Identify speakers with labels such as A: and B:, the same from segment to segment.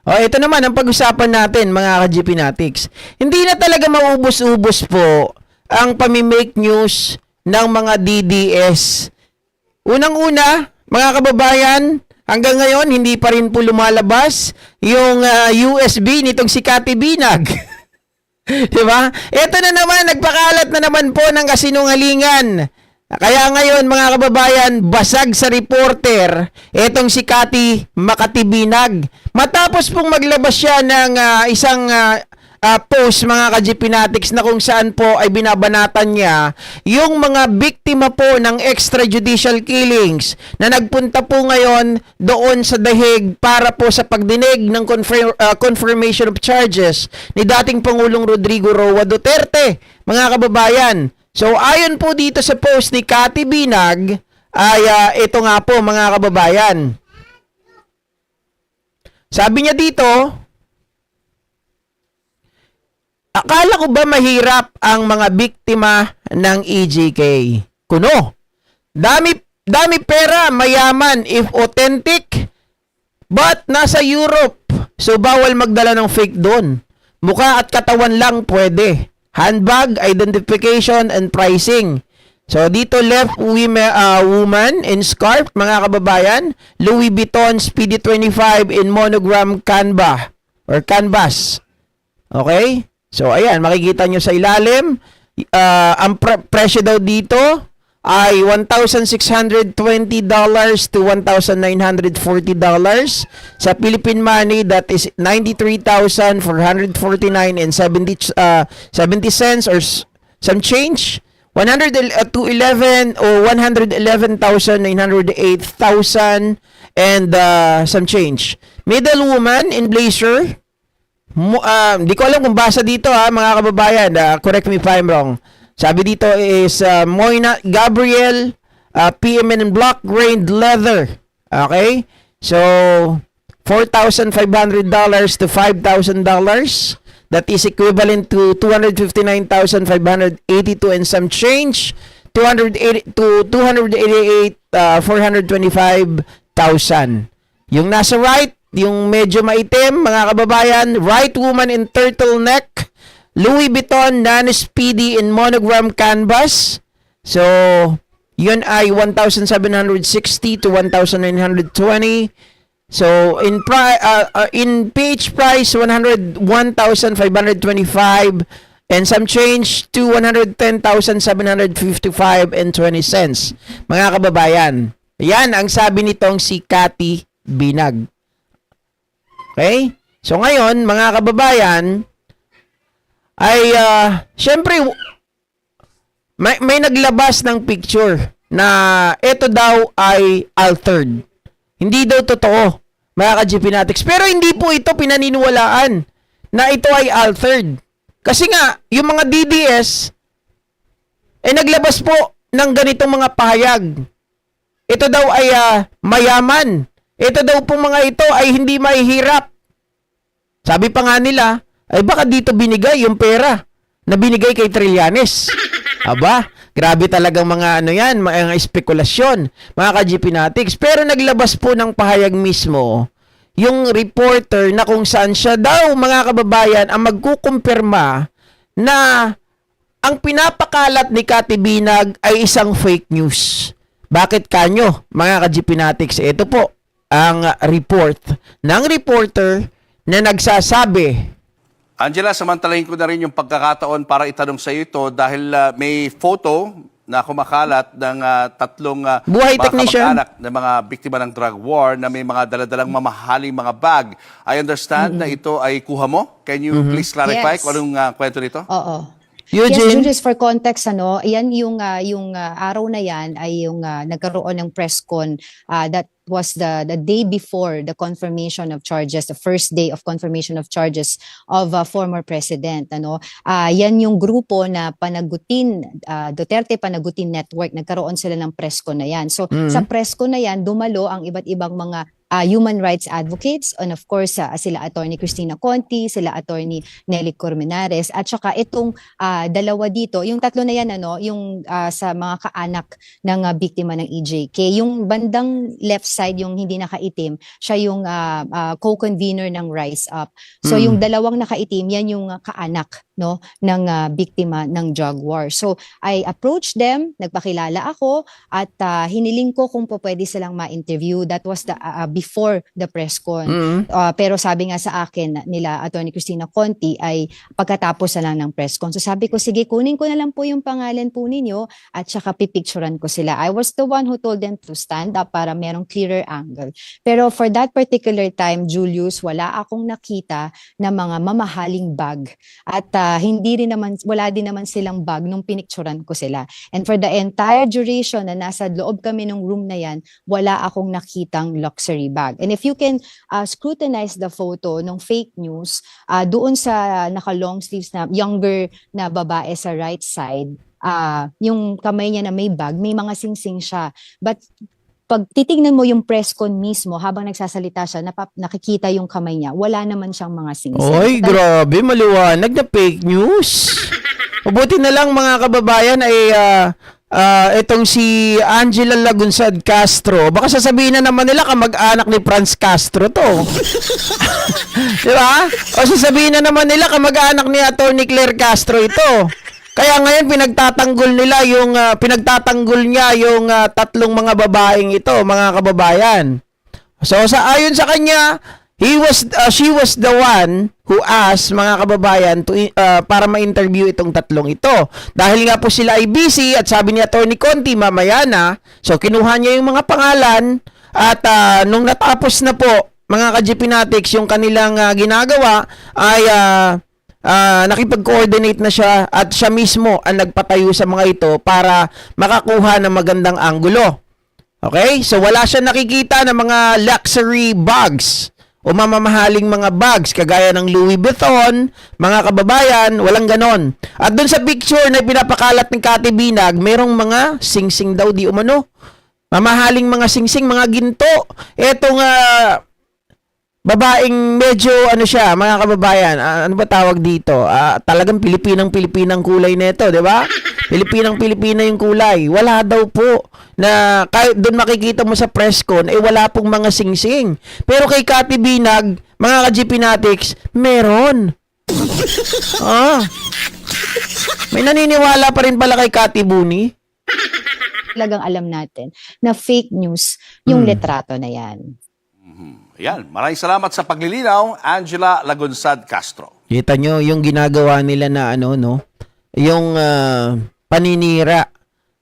A: O, ito naman ang pag-usapan natin, mga ka-GPnatics. Hindi na talaga maubos-ubos po ang pamimake news ng mga DDS. Unang-una, mga kababayan, hanggang ngayon, hindi pa rin po lumalabas yung USB nitong si Cathy Binag. Diba? Ito na naman, nagpakalat na naman po ng kasinungalingan. Kaya ngayon, mga kababayan, basag sa reporter, etong si Cathy Makatibinag. Matapos pong maglabas siya ng isang post, mga ka-GPnatics, na kung saan po ay binabanatan niya yung mga biktima po ng extrajudicial killings na nagpunta po ngayon doon sa dahig para po sa pagdinig ng confirmation of charges ni dating Pangulong Rodrigo Roa Duterte, mga kababayan. So, ayon po dito sa post ni Cathy Binag, ay ito nga po, mga kababayan. Sabi niya dito, akala ko ba mahirap ang mga biktima ng EJK? Kuno. Dami pera, mayaman, if authentic, but nasa Europe. So, bawal magdala ng fake doon. Mukha at katawan lang pwede. Handbag, identification, and pricing. So, dito left woman in scarf, mga kababayan. Louis Vuitton Speedy 25 in monogram canvas. Okay? So, ayan, makikita nyo sa ilalim. Ang presyo daw dito ay $1,620 to $1,940. Sa Philippine money, that is 93,449 and 70 cents or some change. 111 or 111,908,000 and some change. Middle woman in blazer. Di ko alam kung basa dito mga kababayan. Correct me if I'm wrong. Sabi dito is Moina Gabriel, PM in black grained leather. Okay? So, $4,500 to $5,000. That is equivalent to 259,582 and some change. 288 to 425,000. Yung nasa right, yung medyo maitim, mga kababayan, right woman in turtleneck, Louis Vuitton non-speedy in monogram canvas. So, yun ay 1,760 to 1,920. So, in page price, 101,525 and some change to 110,755 and 20 cents. Mga kababayan, yan ang sabi nitong si Cathy Binag. Okay? So, ngayon, mga kababayan, ay syempre may naglabas ng picture na ito daw ay altered. Hindi daw totoo, mga ka-GPnatics. Pero hindi po ito pinaniniwalaan na ito ay altered. Kasi nga, yung mga DDS naglabas po ng ganitong mga pahayag. Ito daw ay mayaman. Ito daw po mga ito ay hindi mahihirap. Sabi pa nga nila, ay baka dito binigay yung pera na binigay kay Trillanes. Aba, grabe talagang mga mga espekulasyon, mga ka-GPnatics. Pero naglabas po ng pahayag mismo yung reporter na kung saan siya daw, mga kababayan, ang magkukumpirma na ang pinapakalat ni Cathy Binag ay isang fake news. Bakit kanyo, mga ka-GPnatics? Ito po ang report ng reporter na nagsasabi.
B: Angela, samantalahin ko na rin yung pagkakataon para itanong sa iyo ito dahil may photo na kumakalat ng tatlong
A: Buhay
B: mga
A: technician
B: kamag-anak na mga biktima ng drug war na may mga daladalang mamahaling mga bag. I understand na ito ay kuha mo. Can you please clarify kung anong kwento nito?
C: Oo.
A: Eugene?
C: Yes, Julius, for context, yan yung araw na yan ay yung nagkaroon ng press con that was the day before the confirmation of charges, the first day of confirmation of charges of former president. Yan yung grupo na Panagutin, Duterte Panagutin Network, nagkaroon sila ng press con na yan. So sa press con na yan, dumalo ang iba't ibang mga human rights advocates, and of course sila Attorney Cristina Conti, sila Attorney Nelly Cormenares, at saka itong dalawa dito, yung tatlo na yan, yung sa mga kaanak ng biktima ng EJK. Yung bandang left side, yung hindi nakaitim, siya yung co-convener ng Rise Up. So yung dalawang nakaitim, yan yung kaanak ng biktima ng drug war. So I approached them, nagpakilala ako, at hiniling ko kung pwede silang ma-interview. That was the before the press con. Pero sabi nga sa akin nila Attorney Cristina Conti ay pagkatapos na lang ng press con. So sabi ko, sige, kunin ko na lang po yung pangalan po ninyo at saka pipicturean ko sila. I was the one who told them to stand up para merong clearer angle. Pero for that particular time, Julius, wala akong nakita na mga mamahaling bag. At wala din naman silang bag nung pinicturean ko sila. And for the entire duration na nasa loob kami ng room na yan, wala akong nakitang luxury bag. And if you can scrutinize the photo ng fake news, doon sa naka-long sleeves na younger na babae sa right side, yung kamay niya na may bag, may mga singsing siya. But pag titignan mo yung press con mismo, habang nagsasalita siya, nakikita yung kamay niya, wala naman siyang mga singsing.
A: Oy, grabe, maliwanag na fake news. Mabuti na lang mga kababayan ay itong si Angela Lagunsad Castro, baka sasabihin na naman nila kamag-anak ni Franz Castro to. Di ba? O sasabihin na naman nila kamag-anak ni Attorney Claire Castro ito. Kaya ngayon pinagtatanggol niya yung tatlong mga babaeng ito, mga kababayan. So ayon sa kanya, she was the one who asked mga kababayan para ma-interview itong tatlong ito. Dahil nga po sila ay busy at sabi ni Attorney Conti mamaya na, so kinuha niya yung mga pangalan at nung natapos na po mga ka-GPnatics yung kanilang ginagawa ay nakipag-coordinate na siya at siya mismo ang nagpatayo sa mga ito para makakuha ng magandang anggulo. Okay? So wala siya nakikita ng mga luxury bags o mamamahaling mga bags kagaya ng Louis Vuitton, mga kababayan, walang ganon. At dun sa picture na pinapakalat ng Cathy Binag, merong mga singsing daw di umano. Mamahaling mga singsing, mga ginto. Etong babaeng medyo siya, mga kababayan, ano ba tawag dito? Talagang Pilipinang kulay nito, 'di ba? Pilipina yung kulay. Wala daw po na kahit doon makikita mo sa press con wala pong mga singsing. Pero kay Cathy Binag, mga ka-GPnatics, meron. May naniniwala pa rin pala kay Cathy Buni.
C: Talagang alam natin na fake news yung litrato na yan.
B: Yan, maraming salamat sa paglilinaw, Angela Lagunsad Castro.
A: Kita nyo yung ginagawa nila na yung paninira,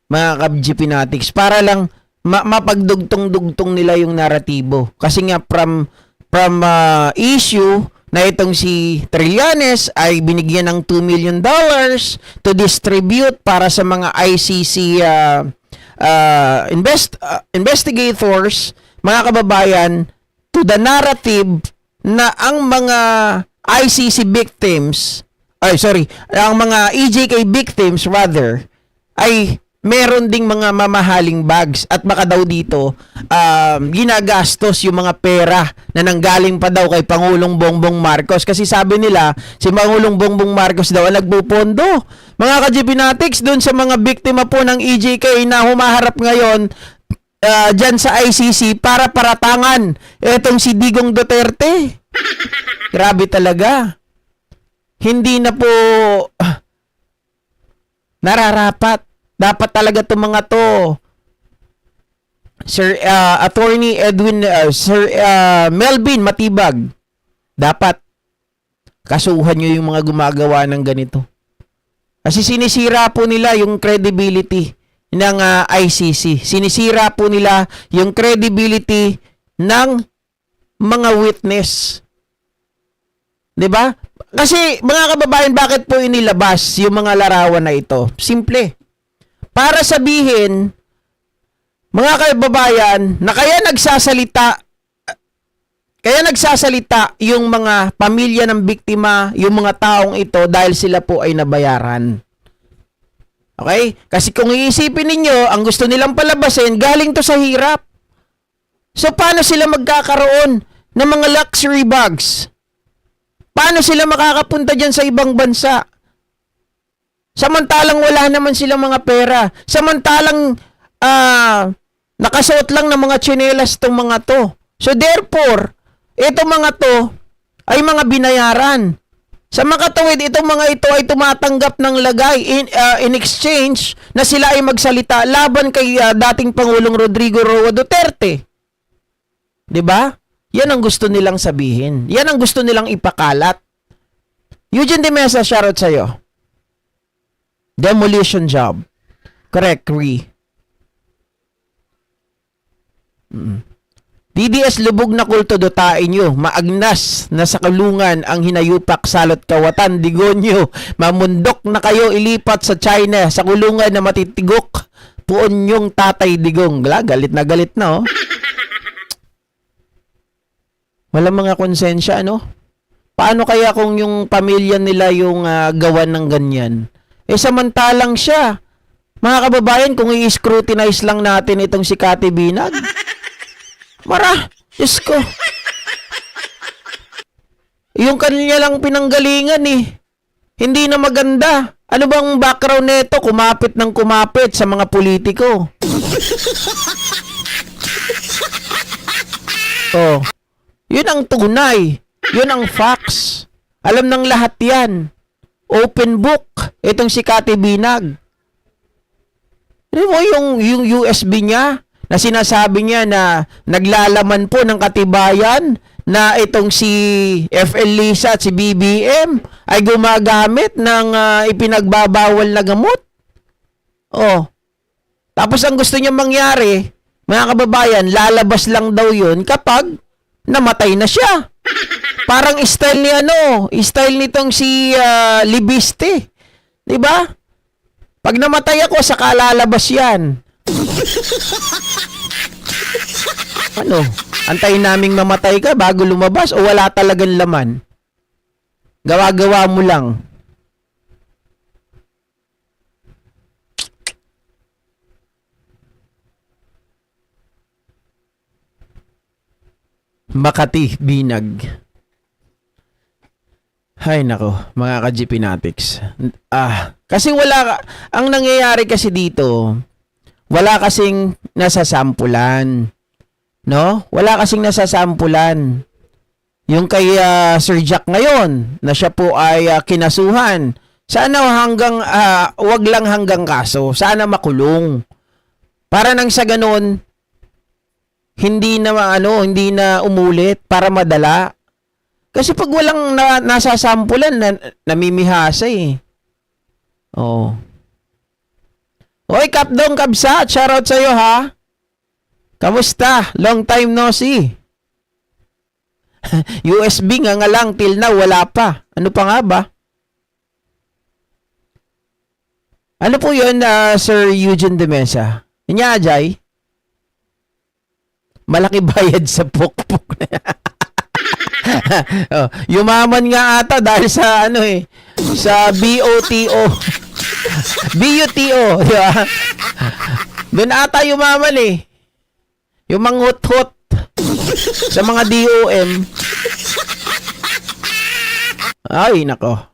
A: mga ka-GPnatics, para lang mapagdugtong-dugtong nila yung naratibo. Kasi nga from issue na itong si Trillanes ay binigyan ng $2 million to distribute para sa mga ICC investigators, mga kababayan, to the narrative na ang mga ICC victims, ang mga EJK victims rather, ay meron ding mga mamahaling bags at baka daw dito ginagastos yung mga pera na nanggaling pa daw kay Pangulong Bongbong Marcos. Kasi sabi nila, si Pangulong Bongbong Marcos daw ang nagpupondo. Mga ka-GPnatics, dun sa mga biktima po ng EJK na humaharap ngayon dyan sa ICC para paratangan etong si Digong Duterte. Grabe talaga. Hindi na po nararapat. Dapat talaga itong mga to, Sir Attorney Sir Melvin Matibag, dapat kasuhan nyo yung mga gumagawa ng ganito. Kasi sinisira po nila yung credibility ng ICC. Sinisira po nila yung credibility ng mga witness. 'Di ba? Kasi mga kababayan, bakit po inilabas yung mga larawan na ito? Simple. Para sabihin, mga kababayan, na kaya nagsasalita yung mga pamilya ng biktima, yung mga taong ito dahil sila po ay nabayaran. Okay? Kasi kung iisipin ninyo, ang gusto nilang palabasin, galing to sa hirap. So, paano sila magkakaroon ng mga luxury bags? Paano sila makakapunta dyan sa ibang bansa? Samantalang wala naman silang mga pera. Samantalang nakasuot lang ng mga tsinelas tong mga to. So therefore, itong mga to ay mga binayaran. Sa makatuwid, itong mga ito ay tumatanggap ng lagay in exchange na sila ay magsalita laban kay dating Pangulong Rodrigo Roa Duterte. 'Di ba? Yan ang gusto nilang sabihin. Yan ang gusto nilang ipakalat. Eugene De Mesa, shoutout sa'yo. Demolition job. Correct, Ree. DDS lubog na kulto dotain nyo. Maagnas na sa kulungan ang hinayupak salot kawatan. Digonyo, mamundok na kayo ilipat sa China sa kulungan na matitigok. Puon yung tatay digong. Galit na, oh. Walang mga konsensya, ano? Paano kaya kung yung pamilya nila yung gawan ng ganyan? Samantalang siya. Mga kababayan, kung i-scrutinize lang natin itong si Cathy Binag, Diyos ko. Yung kanila lang pinanggalingan eh. Hindi na maganda. Ano bang background nito? Kumapit ng kumapit sa mga politiko. Oh. Yun ang tunay. Yun ang facts. Alam ng lahat yan. Open book. Itong si Cathy Binag. Ano mo yung USB niya na sinasabi niya na naglalaman po ng katibayan na itong si FL Lisa at si BBM ay gumagamit ng ipinagbabawal na gamot? Oh. Tapos ang gusto niya mangyari, mga kababayan, lalabas lang daw yun kapag namatay na siya. Parang style nitong si Libiste. 'Di ba? Pag namatay ako, saka lalabas 'yan. Ano? Antayin naming mamatay ka bago lumabas o wala talagang laman? Gawa-gawa mo lang. Makati, Binag. Hay nako, mga ka-GP Natics. Kasi ang nangyayari kasi dito, wala kasing nasasampulan. No? Wala kasing nasasampulan. Yung kay Sir Jack ngayon, na siya po ay kinasuhan. Sana wag lang hanggang kaso. Sana makulong. Para nang sa ganun, hindi na umulit para madala. Kasi pag walang nasasampulan, namimihasa eh. Oh. Hoy, Kapdong Kabsat, shoutout sa'yo ha. Kamusta? Long time no see. USB nga lang, till now, wala pa. Ano pa nga ba? Ano po yun, Sir Eugene De Mesa? Inya, Ajay? Malaki bayad sa pukpuk. Oh, yumaman nga ata dahil sa sa BOTO. BUTO, di ba? Doon ata yumaman eh. Yung manghut-hut sa mga DOM. Ay, nako.